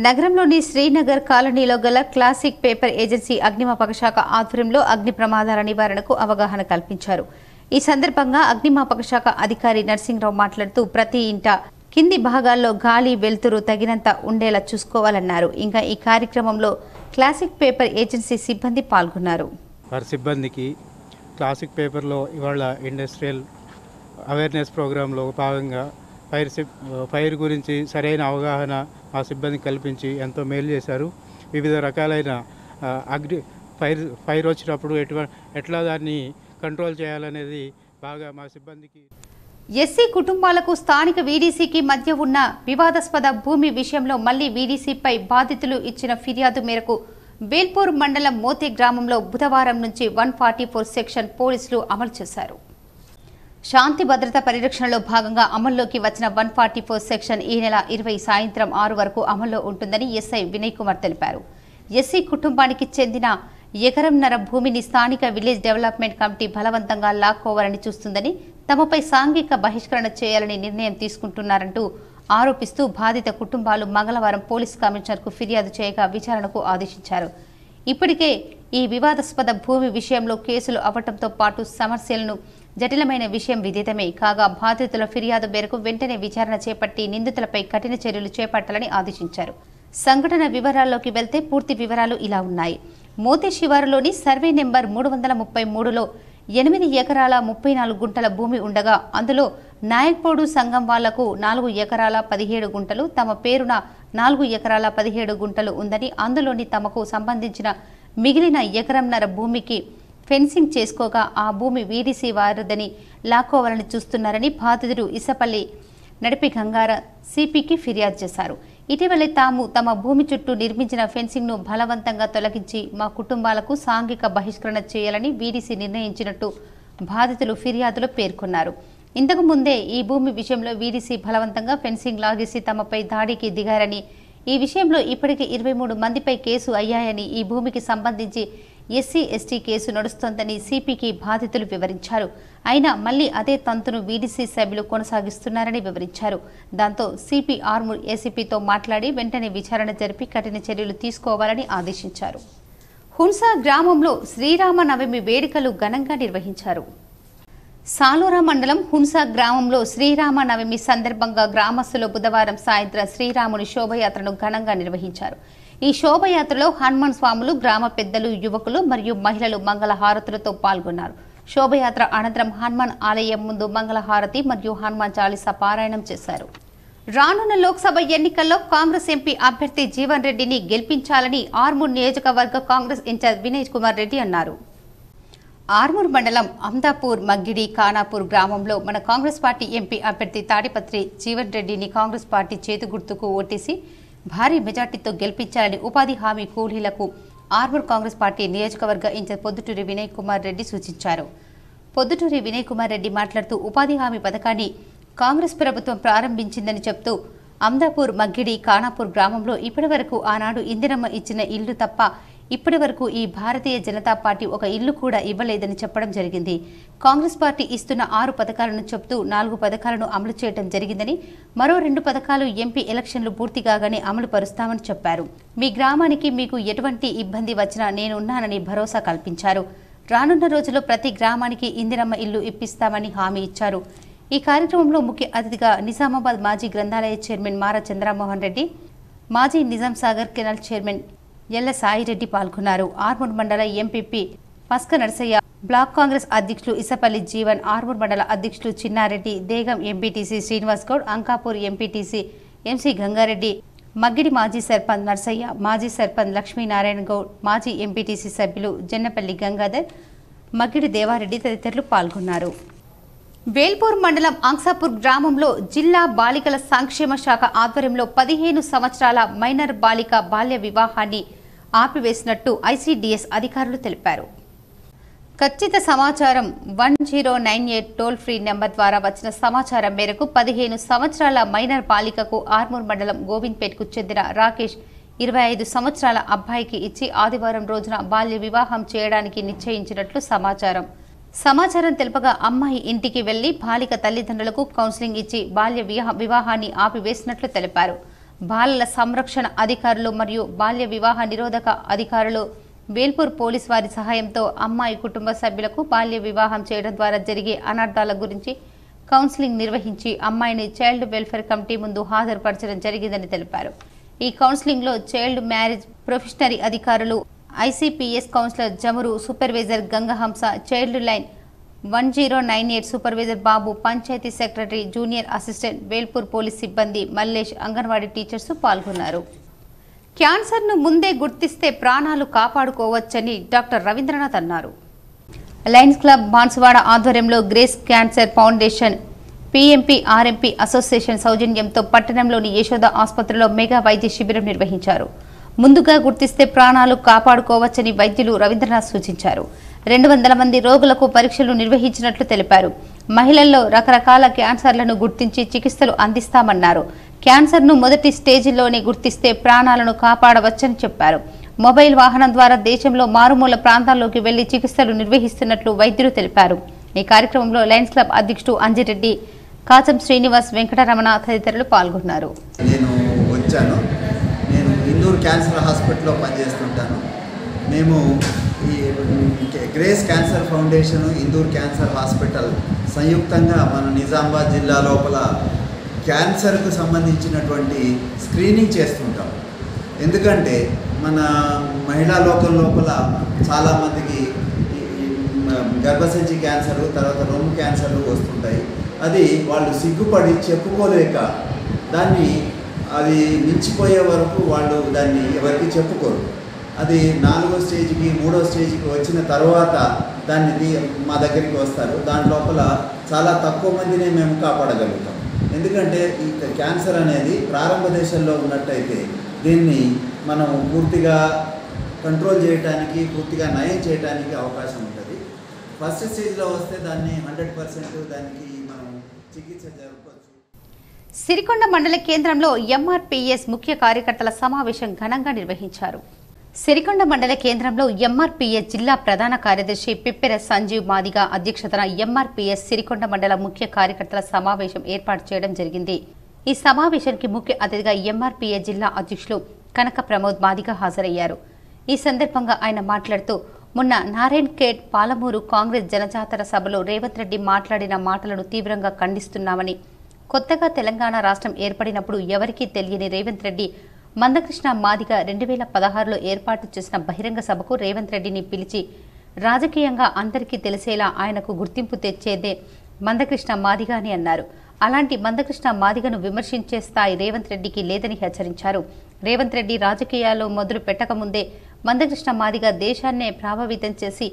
నగరంలోని శ్రీనగర్ కాలనీలో గల క్లాసిక్ పేపర్ ఏజెన్సీ అగ్నిమాపక శాఖ ఆధ్వర్యంలో అగ్ని ప్రమాదాల నివారణకు అవగాహన కల్పించారు. ఈ సందర్భంగా అగ్నిమాపక శాఖ అధికారి నర్సింగరావు మాట్లాడుతూ ప్రతి ఇంట కింది భాగాల్లో గాలి వెలుతురు తగినంత ఉండేలా చూసుకోవాలన్నారు. ఇంకా ఈ కార్యక్రమంలో క్లాసిక్ పేపర్ ఏజెన్సీ సిబ్బంది పాల్గొన్నారు. వారి సిబ్బందికి క్లాసిక్ పేపర్లో ఇవాళ ఇండస్ట్రియల్ అవేర్నెస్ ప్రోగ్రాంలో భాగంగా ఫైర్ గురించి సరైన అవగాహన మా సిబ్బంది కల్పించి ఎంతో మేలు చేశారు. వివిధ రకాలైన అగ్ని ఫైర్ వచ్చినప్పుడు ఎట్లా దాన్ని కంట్రోల్ చేయాలనేది బాగా మా సిబ్బందికి. ఎస్సీ కుటుంబాలకు స్థానిక వీడీసీకి మధ్య ఉన్న వివాదాస్పద భూమి విషయంలో మళ్లీ వీడీసీపై బాధితులు ఇచ్చిన ఫిర్యాదు మేరకు బేల్పూర్ మండలం మోతే గ్రామంలో బుధవారం నుంచి 144 సెక్షన్ పోలీసులు అమలు చేశారు. శాంతి భద్రత పరిరక్షణలో భాగంగా అమల్లోకి వచ్చిన 144 సెక్షన్ ఈ నెల 20 సాయంత్రం 6 వరకు అమల్లో ఉంటుందని ఎస్ఐ వినయ్ కుమార్ తెలిపారు. ఎస్సీ కుటుంబానికి చెందిన ఎకరంన్నర భూమిని స్థానిక విలేజ్ డెవలప్మెంట్ కమిటీ బలవంతంగా లాక్కోవాలని చూస్తుందని, తమపై సాంఘిక బహిష్కరణ చేయాలని నిర్ణయం తీసుకుంటున్నారంటూ ఆరోపిస్తూ బాధిత కుటుంబాలు మంగళవారం పోలీస్ కమిషనర్కు ఫిర్యాదు చేయగా విచారణకు ఆదేశించారు. ఇప్పటికే ఈ వివాదాస్పద భూమి విషయంలో కేసులు అవ్వడంతో పాటు సమస్యలను జటిలమైన విషయం విదితమే కాగా బాధితుల ఫిర్యాదు మేరకు వెంటనే విచారణ చేపట్టి నిందితులపై కఠిన చర్యలు చేపట్టాలని ఆదేశించారు. సంఘటన వివరాల్లోకి వెళ్తే పూర్తి వివరాలు ఇలా ఉన్నాయి. మోతే శివారులోని సర్వే నెంబర్ 333లో 8 ఎకరాల 34 గుంటల భూమి ఉండగా అందులో నాయక్పోడు సంఘం వాళ్లకు 4 ఎకరాల 17 గుంటలు, తమ పేరున 4 ఎకరాల 17 గుంటలు ఉందని, అందులోని తమకు సంబంధించిన మిగిలిన ఎకరంన్నర భూమికి ఫెన్సింగ్ చేసుకోగా ఆ భూమి వీడీసీ వారిదని లాక్కోవాలని చూస్తున్నారని బాధితుడు ఇసపల్లి నడిపి గంగార సిపికి ఫిర్యాదు చేశారు. ఇటీవలే తాము తమ భూమి చుట్టూ నిర్మించిన ఫెన్సింగ్ను బలవంతంగా తొలగించి మా కుటుంబాలకు సాంఘిక బహిష్కరణ చేయాలని వీడీసీ నిర్ణయించినట్టు బాధితులు ఫిర్యాదులో పేర్కొన్నారు. ఇంతకు ముందే ఈ భూమి విషయంలో వీడీసీ బలవంతంగా ఫెన్సింగ్ లాగేసి తమపై దాడికి దిగారని, ఈ విషయంలో ఇప్పటికే 23 మందిపై కేసు అయ్యాయని, ఈ భూమికి సంబంధించి ఎస్సీ ఎస్టీ కేసు నడుస్తోందని సిపికి బాధితులు వివరించారు. అయినా మళ్లీ అదే తంతును వీడీసీ సభ్యులు కొనసాగిస్తున్నారని వివరించారు. దాంతో సిపి ఆర్మూర్ ఏసీపీతో మాట్లాడి వెంటనే విచారణ జరిపి కఠిన చర్యలు తీసుకోవాలని ఆదేశించారు. హున్సా గ్రామంలో శ్రీరామనవమి వేడుకలు ఘనంగా నిర్వహించారు. సాలోరా మండలం హున్సా గ్రామంలో శ్రీరామనవమి సందర్భంగా గ్రామస్తులు బుధవారం సాయంత్రం శ్రీరాముని శోభయాత్రను ఘనంగా నిర్వహించారు. ఈ శోభయాత్రలో హనుమాన్ స్వాములు, గ్రామ పెద్దలు, యువకులు మరియు మహిళలు మంగళహారతులతో పాల్గొన్నారు. శోభయాత్ర అనంతరం హనుమాన్ ఆలయం ముందు మంగళహారతి మరియు హనుమాన్ చాలీసా పారాయణం చేశారు. రానున్న లోక్సభ ఎన్నికల్లో కాంగ్రెస్ ఎంపీ అభ్యర్థి జీవన్ రెడ్డిని గెలిపించాలని ఆర్మూర్ నియోజకవర్గ కాంగ్రెస్ ఇన్ఛార్జ్ వినయ్ కుమార్ రెడ్డి అన్నారు. ఆర్మూర్ మండలం అమ్దాపూర్, మగ్గిడి, ఖానాపూర్ గ్రామంలో మన కాంగ్రెస్ పార్టీ ఎంపీ అభ్యర్థి తాడిపత్రి జీవన్ రెడ్డిని కాంగ్రెస్ పార్టీ చేతు గుర్తుకు ఓటేసి భారీ మెజార్టీతో గెలిపించాలని ఉపాధి హామీ కూలీలకు ఆర్మూర్ కాంగ్రెస్ పార్టీ నియోజకవర్గ ఇన్ఛార్జ్ పొద్దుటూరి వినయ్ కుమార్ రెడ్డి సూచించారు. పొద్దుటూరి వినయ్ కుమార్ రెడ్డి మాట్లాడుతూ ఉపాధి హామీ పథకాన్ని కాంగ్రెస్ ప్రభుత్వం ప్రారంభించిందని చెప్తూ అమ్దాపూర్, మగ్గిడి, ఖానాపూర్ గ్రామంలో ఇప్పటి వరకు ఆనాడు ఇందిరమ్మ ఇచ్చిన ఇల్లు తప్ప ఇప్పటి వరకు ఈ భారతీయ జనతా పార్టీ ఒక ఇల్లు కూడా ఇవ్వలేదని చెప్పడం జరిగింది. కాంగ్రెస్ పార్టీ ఇస్తున్న 6 పథకాలను చెప్తూ 4 పథకాలను అమలు చేయడం జరిగిందని, మరో 2 పథకాలు ఎంపీ ఎలక్షన్లు పూర్తి కాగానే అమలు పరుస్తామని చెప్పారు. మీ గ్రామానికి మీకు ఎటువంటి ఇబ్బంది వచ్చినా నేనున్నానని భరోసా కల్పించారు. రానున్న రోజుల్లో ప్రతి గ్రామానికి ఇందిరమ్మ ఇల్లు ఇప్పిస్తామని హామీ ఇచ్చారు. ఈ కార్యక్రమంలో ముఖ్య అతిథిగా నిజామాబాద్ మాజీ గ్రంథాలయ చైర్మన్ మారా చంద్రమోహన్ రెడ్డి, మాజీ నిజాం సాగర్ కెనాల్ చైర్మన్ ఎల్ల సాయిరెడ్డి పాల్గొన్నారు. ఆర్మూర్ మండల ఎంపీపీ పస్క నరసయ్య, బ్లాక్ కాంగ్రెస్ అధ్యక్షులు ఇసపల్లి జీవన్, ఆర్మూర్ మండల అధ్యక్షులు Chinna Reddy, Degam MPTC Srinivas Goud, Ankapur MPTC MC Ganga Reddy, Maggidi మాజీ సర్పంచ్ నరసయ్య, మాజీ సర్పంచ్ లక్ష్మీనారాయణ గౌడ్, మాజీ ఎంపీటీసీ సభ్యులు జన్నపల్లి గంగాధర్, మగ్గిడి దేవారెడ్డి తదితరులు పాల్గొన్నారు. వేల్పూర్ మండలం అంసాపూర్ గ్రామంలో జిల్లా బాలికల సంక్షేమ శాఖ ఆధ్వర్యంలో 15 సంవత్సరాల మైనర్ బాలిక బాల్య వివాహాన్ని ఆపివేసినట్టు ఐసీడీఎస్ అధికారులు తెలిపారు. ఖచ్చిత సమాచారం 1098 టోల్ ఫ్రీ నెంబర్ ద్వారా వచ్చిన సమాచారం మేరకు 15 సంవత్సరాల మైనర్ బాలికకు ఆర్మూర్ మండలం గోవింద్పేట్కు చెందిన రాకేష్ 25 సంవత్సరాల అబ్బాయికి ఇచ్చి ఆదివారం రోజున బాల్య వివాహం చేయడానికి నిశ్చయించినట్లు సమాచారం తెలుపగా అమ్మాయి ఇంటికి వెళ్లి బాలిక తల్లిదండ్రులకు కౌన్సిలింగ్ ఇచ్చి బాల్య వివాహాన్ని ఆపివేసినట్లు తెలిపారు. బాలల సంరక్షణ అధికారులు మరియు బాల్య వివాహ నిరోధక అధికారులు వేల్పూర్ పోలీస్ వారి సహాయంతో అమ్మాయి కుటుంబ సభ్యులకు బాల్య వివాహం చేయడం ద్వారా జరిగే అనర్థాల గురించి కౌన్సిలింగ్ నిర్వహించి అమ్మాయిని చైల్డ్ వెల్ఫేర్ కమిటీ ముందు హాజరుపరచడం జరిగిందని తెలిపారు. ఈ కౌన్సిలింగ్ లో చైల్డ్ మ్యారేజ్ ప్రొఫెషనరీ అధికారులు, ICPS counsellor Jamuru, supervisor Gangahamsa, child line 1098 supervisor Babu, panchayat secretary, junior assistant, Velpur police సిబ్బంది, మల్లేష్, అంగన్వాడీ టీచర్స్ పాల్గొన్నారు. క్యాన్సర్ను ముందే గుర్తిస్తే ప్రాణాలు కాపాడుకోవచ్చని డాక్టర్ రవీంద్రనాథ్ అన్నారు. లయన్స్ క్లబ్ బాన్సువాడ ఆధ్వర్యంలో grace cancer foundation, PMP RMP association సౌజన్యంతో పట్టణంలోని యశోద ఆసుపత్రిలో మెగా వైద్య శిబిరం నిర్వహించారు. ముందుగా గుర్తిస్తే ప్రాణాలు కాపాడుకోవచ్చని వైద్యులు రవీంద్రనాథ్ సూచించారు. 200 మంది రోగులకు పరీక్షలు నిర్వహించినట్లు తెలిపారు. మహిళల్లో రకరకాల క్యాన్సర్లను గుర్తించి చికిత్సలు అందిస్తామన్నారు. క్యాన్సర్ను మొదటి స్టేజిలోనే గుర్తిస్తే ప్రాణాలను కాపాడవచ్చని చెప్పారు. మొబైల్ వాహనం ద్వారా దేశంలో మారుమూల ప్రాంతాల్లోకి వెళ్లి చికిత్సలు నిర్వహిస్తున్నట్లు వైద్యులు తెలిపారు. ఈ కార్యక్రమంలో లయన్స్ క్లబ్ అధ్యక్షుడు అంజిరెడ్డి, కాచం శ్రీనివాస్, వెంకటరమణ తదితరులు పాల్గొన్నారు. నేను ఇందూర్ క్యాన్సర్ హాస్పిటల్లో పనిచేస్తుంటాను. మేము ఈ grace cancer foundation, Indur cancer hospital సంయుక్తంగా మన నిజామాబాద్ జిల్లా లోపల క్యాన్సర్కు సంబంధించినటువంటి స్క్రీనింగ్ చేస్తుంటాం. ఎందుకంటే మన మహిళా లోకం లోపల చాలామందికి గర్భసంచి క్యాన్సరు, తర్వాత రొమ్ము క్యాన్సర్లు వస్తుంటాయి. అది వాళ్ళు సిగ్గుపడి చెప్పుకోలేక దాన్ని అది మించిపోయే వరకు వాళ్ళు దాన్ని ఎవరికి చెప్పుకోరు. అది 4వ స్టేజ్కి 3వ స్టేజ్కి వచ్చిన తర్వాత దాన్ని మా దగ్గరికి వస్తారు. దాని లోపల చాలా తక్కువ మందినే మేము కాపాడగలుగుతాం. ఎందుకంటే ఈ క్యాన్సర్ అనేది ప్రారంభ దశల్లో ఉన్నట్టయితే దీన్ని మనం పూర్తిగా కంట్రోల్ చేయడానికి, పూర్తిగా నయం చేయడానికి అవకాశం ఉంటుంది. ఫస్ట్ స్టేజ్లో వస్తే దాన్ని 100% దానికి మనం చికిత్స జరపవచ్చు. సిరికొండ మండల కేంద్రంలో ఎంఆర్పీఎస్ ముఖ్య కార్యకర్తల సమావేశం ఘనంగా నిర్వహించారు. సిరికొండ మండల కేంద్రంలో ఎంఆర్పీఎస్ జిల్లా ప్రధాన కార్యదర్శి పిప్పెర సంజీవ్ మాదిగ అధ్యక్షతన ఎంఆర్పీఎస్ సిరికొండ మండల ముఖ్య కార్యకర్తల సమావేశం ఏర్పాటు చేయడం జరిగింది. ఈ సమావేశానికి ముఖ్య అతిథిగా ఎంఆర్పీఎస్ జిల్లా అధ్యక్షులు కనక ప్రమోద్ మాదిగ హాజరయ్యారు. ఈ సందర్భంగా ఆయన మాట్లాడుతూ మొన్న నారాయణ్ ఖేడ్ పాలమూరు కాంగ్రెస్ జనజాతర సభలో రేవంత్ రెడ్డి మాట్లాడిన మాటలను తీవ్రంగా ఖండిస్తున్నామని, కొత్తగా తెలంగాణ రాష్ట్రం ఏర్పడినప్పుడు ఎవరికీ తెలియని రేవంత్ రెడ్డి మందకృష్ణ మాదిగ 2016లో ఏర్పాటు చేసిన బహిరంగ సభకు రేవంత్ రెడ్డిని పిలిచి రాజకీయంగా అందరికీ తెలిసేలా ఆయనకు గుర్తింపు తెచ్చేదే మందకృష్ణ మాదిగ అని అన్నారు. అలాంటి మందకృష్ణ మాదిగను విమర్శించే స్థాయి రేవంత్ రెడ్డికి లేదని హెచ్చరించారు. రేవంత్ రెడ్డి రాజకీయాల్లో మొదలు పెట్టకముందే మందకృష్ణ మాదిగ దేశాన్నే ప్రభావితం చేసి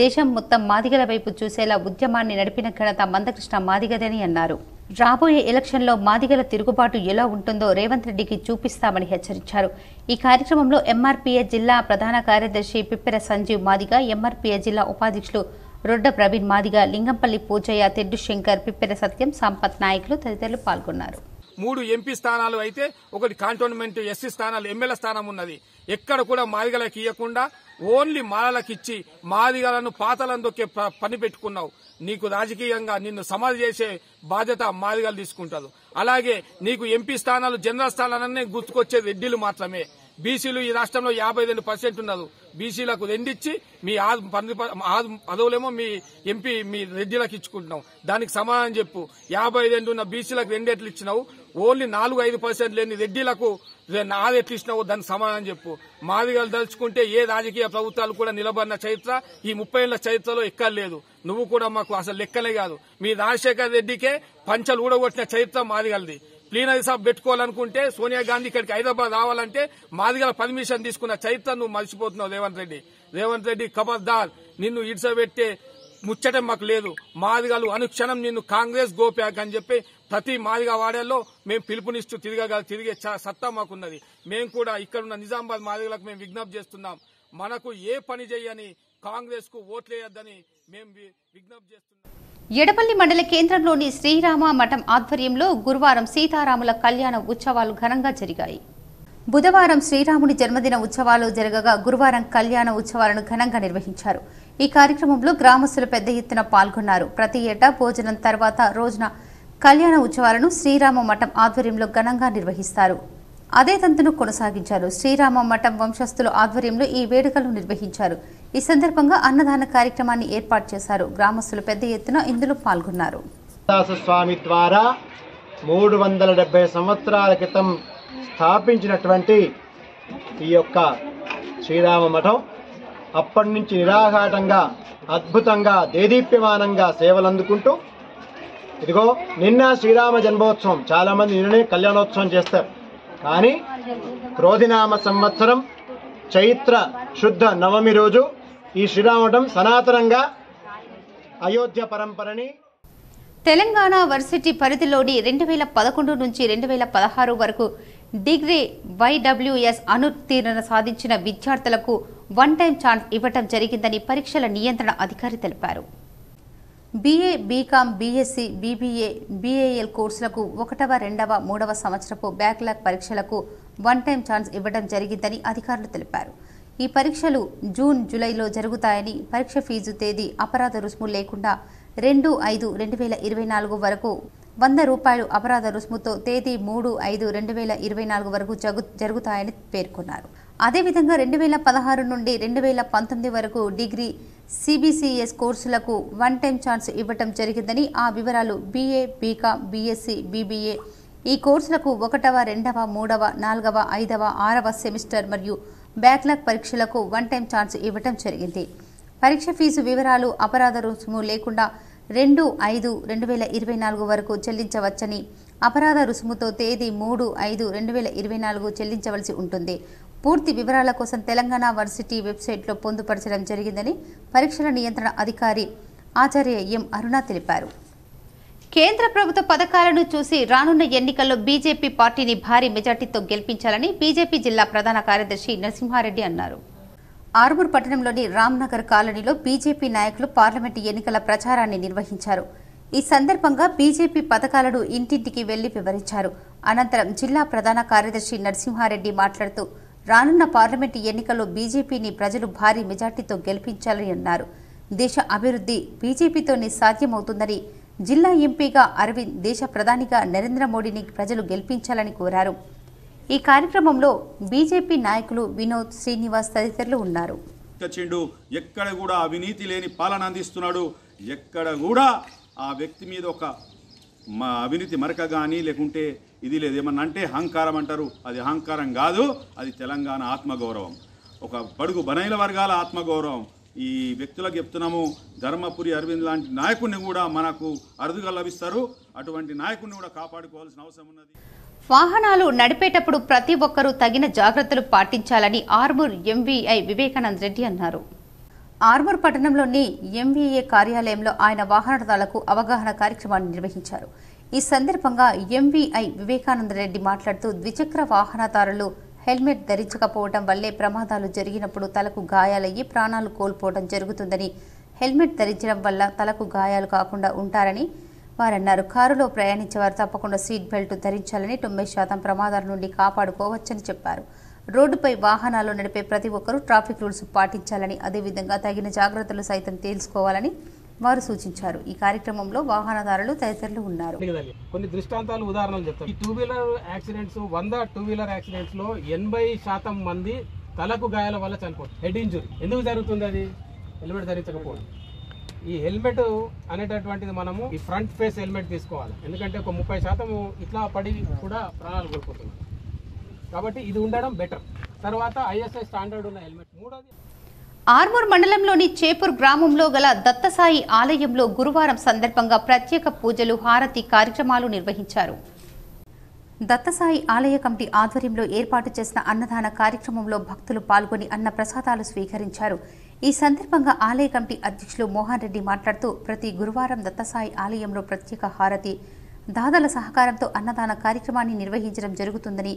దేశం మొత్తం మాదిగల వైపు చూసేలా ఉద్యమాన్ని నడిపిన ఘనత మందకృష్ణ మాదిగదని అన్నారు. రాబోయే ఎలక్షన్లో మాదిగల తిరుగుబాటు ఎలా ఉంటుందో రేవంత్ రెడ్డికి చూపిస్తామని హెచ్చరించారు. ఈ కార్యక్రమంలో ఎంఆర్పీఎస్ జిల్లా ప్రధాన కార్యదర్శి పిప్పెర సంజీవ్ మాదిగ, ఎంఆర్పీఎస్ జిల్లా ఉపాధ్యక్షులు రొడ్డ ప్రవీణ్ మాదిగ, లింగంపల్లి పూజయ్య, తెడ్డు శంకర్, పిప్పెర సత్యం, సంపత్ నాయకులు తదితరులు పాల్గొన్నారు. 3 ఎంపీ స్థానాలు అయితే ఒకటి కాంటోన్మెంట్ ఎస్సీ స్థానాలు ఎమ్మెల్యే స్థానం ఉన్నది. ఎక్కడ కూడా మాదిగలకు ఇవ్వకుండా ఓన్లీ మాలలకు ఇచ్చి మాదిగలను పాతలను దొక్కే పని పెట్టుకున్నావు. నీకు రాజకీయంగా నిన్ను సమాధి చేసే బాధ్యత మాదిగలు తీసుకుంటారు. అలాగే నీకు ఎంపీ స్థానాలు జనరల్ స్థానాలన్నీ గుర్తుకొచ్చే రెడ్డిలు మాత్రమే. బీసీలు ఈ రాష్ట్రంలో 52% ఉన్నారు. బీసీలకు రెండిచ్చి మీ పదవులేమో మీ ఎంపీ మీ రెడ్డిలకు ఇచ్చుకుంటున్నావు. దానికి సమాధానం చెప్పు. 52 ఉన్న బీసీలకు 2 ఎట్లు ఇచ్చినావు, ఓన్లీ 4-5% లేని రెడ్డిలకు 4 ఎట్లు ఇచ్చినావు, దానికి సమాధానం చెప్పు. మాదిగలు దలుచుకుంటే ఏ రాజకీయ ప్రభుత్వాలు కూడా నిలబడిన చరిత్ర ఈ 30 ఏళ్ల చరిత్రలో ఎక్కర్లేదు. నువ్వు కూడా మాకు అసలు లెక్కలే కాదు. మీ రాజశేఖర్ రెడ్డికే పంచలు ఊడగొట్టిన చరిత్ర మాదిగలది. ప్లీనరీ సభ పెట్టుకోవాలనుకుంటే సోనియా గాంధీ ఇక్కడికి హైదరాబాద్ రావాలంటే మాదిగల పర్మిషన్ తీసుకున్న చరిత్ర నువ్వు మర్చిపోతున్నావు రేవంత్ రెడ్డి. రేవంత్ రెడ్డి ఖబర్దార్, నిన్ను ఇడ్సబెట్టే ముచ్చటం మాకు లేదు. మాదిగలు అనుక్షణం నిన్ను కాంగ్రెస్ గోప్యాక్ అని చెప్పి ప్రతి మాదిగ వాడల్లో మేము పిలుపునిస్తూ తిరిగే సత్తా మాకున్నది. మేము కూడా ఇక్కడున్న నిజామాబాద్ మాదిగలకు మేము విజ్ఞప్తి చేస్తున్నాం. మనకు ఏ పని చేయని కాంగ్రెస్ కు ఓట్లేయొద్దని మేము విజ్ఞప్తి చేస్తున్నాం. ఎడపల్లి మండల కేంద్రంలోని శ్రీరామ మఠం ఆధ్వర్యంలో గురువారం సీతారాముల కళ్యాణ ఉత్సవాలు ఘనంగా జరిగాయి. బుధవారం శ్రీరాముని జన్మదిన ఉత్సవాలు జరగగా గురువారం కళ్యాణ ఉత్సవాలను ఘనంగా నిర్వహించారు. ఈ కార్యక్రమంలో గ్రామస్తులు పెద్ద ఎత్తున పాల్గొన్నారు. ప్రతి ఏటా భోజనం తర్వాత రోజున కళ్యాణ ఉత్సవాలను శ్రీరామ మఠం ఆధ్వర్యంలో ఘనంగా నిర్వహిస్తారు. అదే తంతును కొనసాగించారు. శ్రీరామ మఠం వంశస్థుల ఆధ్వర్యంలో ఈ వేడుకలు నిర్వహించారు. ఈ సందర్భంగా అన్నదాన కార్యక్రమాన్ని ఏర్పాటు చేశారు. గ్రామస్తులు పెద్ద ఎత్తున ఇందులో పాల్గొన్నారు. స్వామి ద్వారా 370 సంవత్సరాల క్రితం స్థాపించినటువంటి ఈ యొక్క శ్రీరామ మఠం అప్పటి నుంచి నిరాఘాటంగా అద్భుతంగా దేదీప్యమానంగా సేవలు అందుకుంటూ ఇదిగో నిన్న శ్రీరామ జన్మోత్సవం, చాలా మంది నిన్ననే కళ్యాణోత్సవం చేస్తారు. కానీ క్రోధినామ సంవత్సరం చైత్ర శుద్ధ నవమి రోజు ఈ శ్రీరామఠం సనాతనంగా అయోధ్య పరంపరని తెలంగాణ వర్సిటీ పరిధిలోని 2011 నుంచి 2016 వరకు డిగ్రీ వైడబ్ల్యూఎస్ అనుత్తీర్ణత సాధించిన విద్యార్థులకు 1 టైం ఛాన్స్ ఇవ్వటం జరిగిందని పరీక్షల నియంత్రణ అధికారి తెలిపారు. బీఏ, బీకామ్, బీఎస్సీ, బీబీఏ, బీఏఎల్ కోర్సులకు 1వ, 2వ, 3వ సంవత్సరపు బ్యాక్లాగ్ పరీక్షలకు 1 టైం ఛాన్స్ ఇవ్వడం జరిగిందని అధికారులు తెలిపారు. ఈ పరీక్షలు జూన్, జూలైలో జరుగుతాయని, పరీక్ష ఫీజు తేదీ, అపరాధ రుసుము లేకుండా 2/5/2024 వరకు ₹100 అపరాధ రుసుముతో తేదీ 3/5/2024 వరకు జరుగుతాయని పేర్కొన్నారు. అదేవిధంగా 2016 నుండి 2019 వరకు డిగ్రీ సిబిసిఎస్ కోర్సులకు 1 టైం ఛాన్స్ ఇవ్వటం జరిగిందని, ఆ వివరాలు బీఏ, బీకామ్, బీఎస్సీ, బీబీఏ ఈ కోర్సులకు 1వ, 2వ, 3వ, 4వ, 5వ, 6వ సెమిస్టర్ మరియు బ్యాక్లాగ్ పరీక్షలకు 1 టైం ఛాన్స్ ఇవ్వటం జరిగింది. పరీక్ష ఫీజు వివరాలు అపరాధ రుసుము లేకుండా 2/5/2024 వరకు చెల్లించవచ్చని, అపరాధ రుసుముతో తేదీ 3/5/2024 చెల్లించవలసి ఉంటుంది. పూర్తి వివరాల కోసం తెలంగాణ వర్సిటీ వెబ్సైట్లో పొందుపరచడం జరిగిందని పరీక్షల నియంత్రణ అధికారి ఆచార్య ఎం అరుణ తెలిపారు. కేంద్ర ప్రభుత్వ పథకాలను చూసి రానున్న ఎన్నికల్లో బీజేపీ పార్టీని భారీ మెజార్టీతో గెలిపించాలని బీజేపీ జిల్లా ప్రధాన కార్యదర్శి నరసింహారెడ్డి అన్నారు. ఆర్మూర్ పట్టణంలోని రామ్నగర్ కాలనీలో బీజేపీ నాయకులు పార్లమెంటు ఎన్నికల ప్రచారాన్ని నిర్వహించారు. ఈ సందర్భంగా బీజేపీ పథకాలను ఇంటింటికి వెళ్లి వివరించారు. అనంతరం జిల్లా ప్రధాన కార్యదర్శి నరసింహారెడ్డి మాట్లాడుతూ రానున్న పార్లమెంటు ఎన్నికల్లో బీజేపీని ప్రజలు భారీ మెజార్టీతో గెలిపించాలని అన్నారు. దేశ అభివృద్ధి బీజేపీతోనే సాధ్యమవుతుందని జిల్లా ఎంపీగా అరవింద్, దేశ ప్రధానిగా నరేంద్ర మోడీని ప్రజలు గెలిపించాలని కోరారు. ఈ కార్యక్రమంలో బీజేపీ నాయకులు వినోద్, శ్రీనివాస్ తదితరులు ఉన్నారు. ఎక్కడ కూడా అవినీతి లేని పాలన అందిస్తున్నాడు. ఎక్కడ కూడా ఆ వ్యక్తి మీద ఒక అవినీతి మరక కానీ లేకుంటే ఇది లేదు. ఏమన్నా అంటే అహంకారం అంటారు, అది అహంకారం కాదు, అది తెలంగాణ ఆత్మగౌరవం, ఒక బడుగు బలైన వర్గాల ఆత్మగౌరవం. ఈ వ్యక్తులకు చెప్తున్నాము, ధర్మపురి అరవింద్ లాంటి నాయకుడిని కూడా మనకు అరుదుగా లభిస్తారు. అటువంటి నాయకుడిని కూడా కాపాడుకోవాల్సిన అవసరం ఉన్నది. వాహనాలు నడిపేటప్పుడు ప్రతి ఒక్కరూ తగిన జాగ్రత్తలు పాటించాలని ఆర్మూర్ ఎంవీఐ వివేకానంద్ రెడ్డి అన్నారు. ఆర్మూర్ పట్టణంలోని ఎంవీఏ కార్యాలయంలో ఆయన వాహనదారులకు అవగాహన కార్యక్రమాన్ని నిర్వహించారు. ఈ సందర్భంగా ఎంవీఐ వివేకానంద రెడ్డి మాట్లాడుతూ, ద్విచక్ర వాహనదారులు హెల్మెట్ ధరించకపోవడం వల్లే ప్రమాదాలు జరిగినప్పుడు తలకు గాయాలయ్యి ప్రాణాలు కోల్పోవడం జరుగుతుందని, హెల్మెట్ ధరించడం వల్ల తలకు గాయాలు కాకుండా ఉంటారని వారన్నారు. కారులో ప్రయాణించేవారు తప్పకుండా సీట్ బెల్ట్ ధరించాలని, 90% ప్రమాదాల నుండి కాపాడుకోవచ్చని చెప్పారు. రోడ్డుపై వాహనాలు నడిపే ప్రతి ఒక్కరూ ట్రాఫిక్ రూల్స్ పాటించాలని, అదేవిధంగా తగిన జాగ్రత్తలు సైతం తెలుసుకోవాలని వారు సూచించారు. ఈ కార్యక్రమంలో వాహనదారులు తదితరులు ఉన్నారు. కొన్ని దృష్టాంతాలు, ఉదాహరణలు చెప్తారు. ఈ 2 వీలర్ యాక్సిడెంట్స్, 100 2 వీలర్ యాక్సిడెంట్స్ లో 80% మంది తలకు గాయాల వల్ల చనిపోతుంది. హెడ్ ఇంజురీ ఎందుకు జరుగుతుంది? అది హెల్మెట్ ధరించకపోవడం. ఈ హెల్మెట్ అనేటటువంటిది మనము ఈ ఫ్రంట్ ఫేస్ హెల్మెట్ తీసుకోవాలి. ఎందుకంటే ఒక 30% ఇట్లా పడి కూడా ప్రాణాలు కోల్పోతున్నారు. కాబట్టి ఇది ఉండడం బెటర్. తర్వాత ఐఎస్ఐ స్టాండర్డ్ ఉన్న హెల్మెట్. మూడోది, ఆర్మూర్ మండలంలోని చేపూర్ గ్రామంలో గల దత్తసాయి ఆలయంలో గురువారం సందర్భంగా ప్రత్యేక పూజలు, హారతి కార్యక్రమాలు నిర్వహించారు. దత్తసాయి ఆలయ కమిటీ ఆధ్వర్యంలో ఏర్పాటు చేసిన అన్నదాన కార్యక్రమంలో భక్తులు పాల్గొని అన్న ప్రసాదాలు స్వీకరించారు. ఈ సందర్భంగా ఆలయ కమిటీ అధ్యక్షులు మోహన్ రెడ్డి మాట్లాడుతూ, ప్రతి గురువారం దత్తసాయి ఆలయంలో ప్రత్యేక హారతి, దాతల సహకారంతో అన్నదాన కార్యక్రమాన్ని నిర్వహించడం జరుగుతుందని,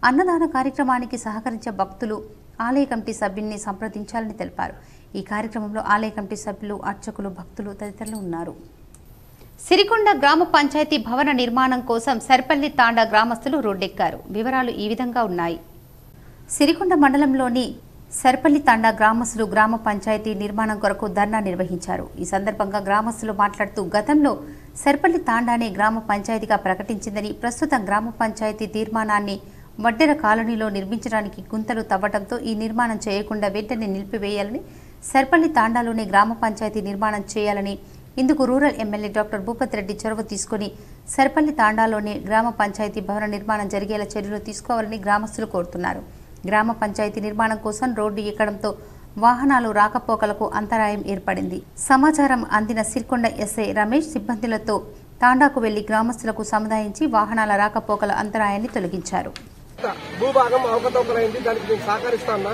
అన్నదాన కార్యక్రమానికి సహకరించే భక్తులు ఆలయ కమిటీ సభ్యుల్ని సంప్రదించాలని తెలిపారు. ఈ కార్యక్రమంలో ఆలయ కమిటీ సభ్యులు, అర్చకులు, భక్తులు తదితరులు ఉన్నారు. సిరికొండ గ్రామ పంచాయతీ భవన నిర్మాణం కోసం సర్పల్లి తాండా గ్రామస్తులు రోడ్డెక్కారు. వివరాలు ఈ విధంగా ఉన్నాయి. సిరికొండ మండలంలోని సర్పల్లి తాండా గ్రామస్తులు గ్రామ పంచాయతీ నిర్మాణం కొరకు ధర్నా నిర్వహించారు. ఈ సందర్భంగా గ్రామస్తులు మాట్లాడుతూ, గతంలో సర్పల్లి తాండానే గ్రామ పంచాయతీగా ప్రకటించిందని, ప్రస్తుతం గ్రామ పంచాయతీ తీర్మానాన్ని వడ్డెర కాలనీలో నిర్మించడానికి గుంతలు తవ్వడంతో ఈ నిర్మాణం చేయకుండా వెంటనే నిలిపివేయాలని, సర్పల్లి తాండాలోనే గ్రామ పంచాయతీ నిర్మాణం చేయాలని, ఇందుకు rural MLA doctor Bhupath Reddy చొరవ తీసుకుని సర్పల్లి తాండాలోనే గ్రామ పంచాయతీ భవన నిర్మాణం జరిగేలా చర్యలు తీసుకోవాలని గ్రామస్తులు కోరుతున్నారు. గ్రామ పంచాయతీ నిర్మాణం కోసం రోడ్డు ఎక్కడంతో వాహనాలు రాకపోకలకు అంతరాయం ఏర్పడింది. సమాచారం అందిన సిరికొండ ఎస్ఐ రమేష్ సిబ్బందులతో తాండాకు వెళ్లి గ్రామస్తులకు సముదాయించి వాహనాల రాకపోకల అంతరాయాన్ని తొలగించారు. భూభాగం అవకతవకలైంది, దానికి నేను సహకరిస్తాను.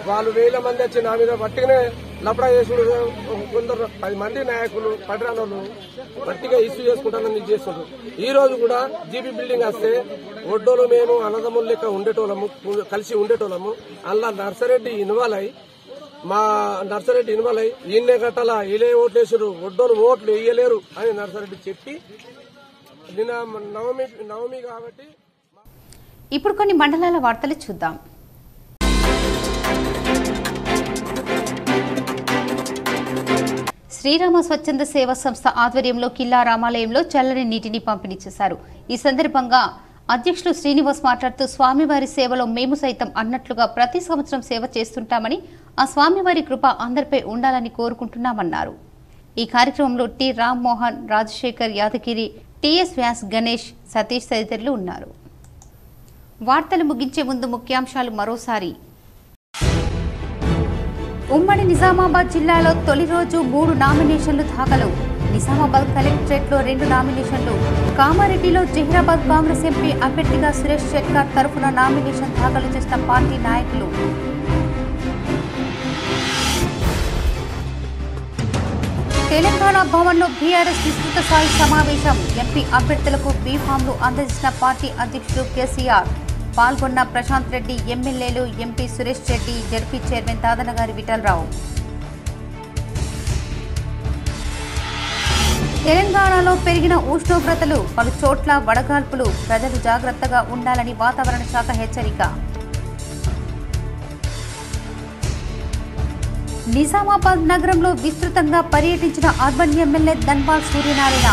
వాళ్ళు 1000 మంది వచ్చి నా మీద పట్టిగానే లపడా చేసుడు, కొందరు 10 మంది నాయకులు పట్టణాలు పట్టిగా ఇష్యూ చేసుకుంటానని చేస్తున్నారు. ఈ రోజు కూడా జీబీ బిల్డింగ్ వస్తే ఒడ్డోలు మేము అన్నదమ్ముల లెక్క ఉండేటోళ్ళము, కలిసి ఉండేటోళ్ళము. అలా నర్సరెడ్డి ఇన్వాల్వ్ అయ్యి, మా నర్సరెడ్డి ఇన్వాల్వ్ అయ్యి, ఈయన్నే కట్టాల, వీళ్ళే ఓట్లు వేసారు, ఒడ్డోలు ఓట్లు వేయలేరు అని నర్సరెడ్డి చెప్పి, నిన్న నవమి కాబట్టి. ఇప్పుడు కొన్ని మండలాల వార్తలు చూద్దాం. శ్రీరామ స్వచ్ఛంద సేవా సంస్థ ఆధ్వర్యంలో కిల్లా రామాలయంలో చల్లని నీటిని పంపిణీ చేశారు. ఈ సందర్భంగా అధ్యక్షులు శ్రీనివాస్ మాట్లాడుతూ, స్వామివారి సేవలో మేము సైతం అన్నట్లుగా ప్రతి సంవత్సరం సేవ చేస్తుంటామని, ఆ స్వామివారి కృప అందరిపై ఉండాలని కోరుకుంటున్నామన్నారు. ఈ కార్యక్రమంలో టి రామ్మోహన్, రాజశేఖర్ యాదగిరి, టిఎస్ వ్యాస్, గణేష్, సతీష్ తదితరులు ఉన్నారు. వార్తలు ముగించే ముందు ముఖ్యాంశాలు మరోసారి. ఉమ్మడి నిజామాబాద్ జిల్లాలో తొలి రోజు 3 నామినేషన్లు దాఖలు. నిజామాబాద్ కలెక్టరేట్లో 2 నామినేషన్లు. కామారెడ్డిలో జహీరాబాద్ కాంగ్రెస్ ఎంపీ అభ్యర్థిగా సురేష్ షెట్కార్ తరఫున నామినేషన్ దాఖలు చేసిన పార్టీ నాయకులు. తెలంగాణ భవన్లో బీఆర్ఎస్ విస్తృత స్థాయి సమావేశం. ఎంపీ అభ్యర్థులకు బీఫామ్లు అందజేసిన పార్టీ అధ్యక్షుడు కేసీఆర్. పాల్గొన్న ప్రశాంత్ రెడ్డి, ఎమ్మెల్యేలు MP Suresh Reddy, ZP chairman Dadannagari Vithal Rao. తెలంగాణలో పెరిగిన ఉష్ణోగ్రతలు, పలు చోట్ల వడగాల్పులు. ప్రజలు జాగ్రత్తగా ఉండాలని వాతావరణ శాఖ హెచ్చరిక. నిజామాబాద్ నగరంలో విస్తృతంగా పర్యటించిన అర్బన్ ఎమ్మెల్యే ధన్పాల్ సూర్యనారాయణ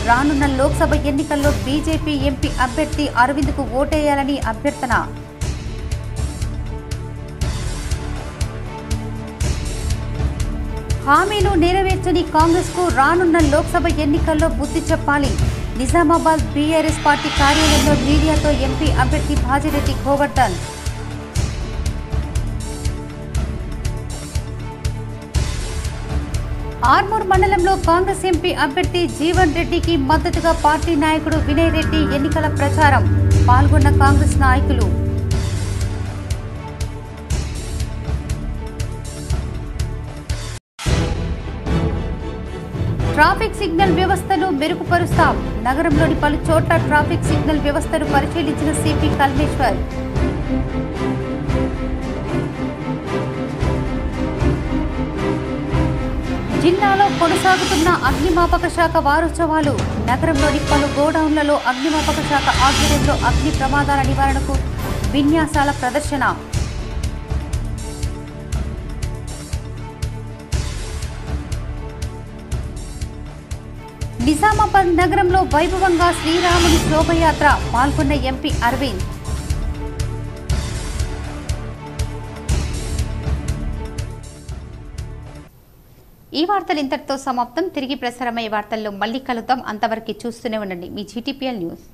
రానున్న లోక్సభ ఎన్నికల్లో బీజేపీ ఎంపీ అభ్యర్థి అరవింద్కు ఓటేయాలని అభ్యర్థన. హామీలు నెరవేర్చని కాంగ్రెస్కు రానున్న లోక్సభ ఎన్నికల్లో బుద్ధి చెప్పాలి. నిజామాబాద్ బీఆర్ఎస్ పార్టీ కార్యాలయంలో మీడియాతో ఎంపీ అభ్యర్థి భాజిరెడ్డి గోవర్ధన్. ఆర్మూర్ మండలంలో కాంగ్రెస్ ఎంపీ అభ్యర్థి జీవన్ రెడ్డికి మద్దతుగా పార్టీ నాయకుడు వినయ్ రెడ్డి ఎన్నికల ప్రచారం. పాల్గొన్న కాంగ్రెస్ నాయకులు. ట్రాఫిక్ సిగ్నల్ వ్యవస్థను మెరుగుపరుస్తాం. నగరంలోని పలు చోట్ల ట్రాఫిక్ సిగ్నల్ వ్యవస్థను పరిశీలించిన సిపి కల్మేశ్వర్. జిల్లాలో కొనసాగుతున్న అగ్నిమాపక శాఖ వారోత్సవాలు. నగరంలోని పలు గోడౌన్లలో అగ్నిమాపక శాఖ ఆధ్వర్యంలో అగ్ని ప్రమాదాల నివారణకు విన్యాసాల ప్రదర్శన. నిజామాబాద్ నగరంలో వైభవంగా శ్రీరాముని శోభయాత్ర. పాల్గొన్న ఎంపీ అరవింద్. ఈ వార్తలు ఇంతటితో సమాప్తం. తిరిగి ప్రసారమయ్యే వార్తల్లో మళ్ళీ కలుద్దాం. అంతవరకు చూస్తూనే ఉండండి మీ GTPL న్యూస్.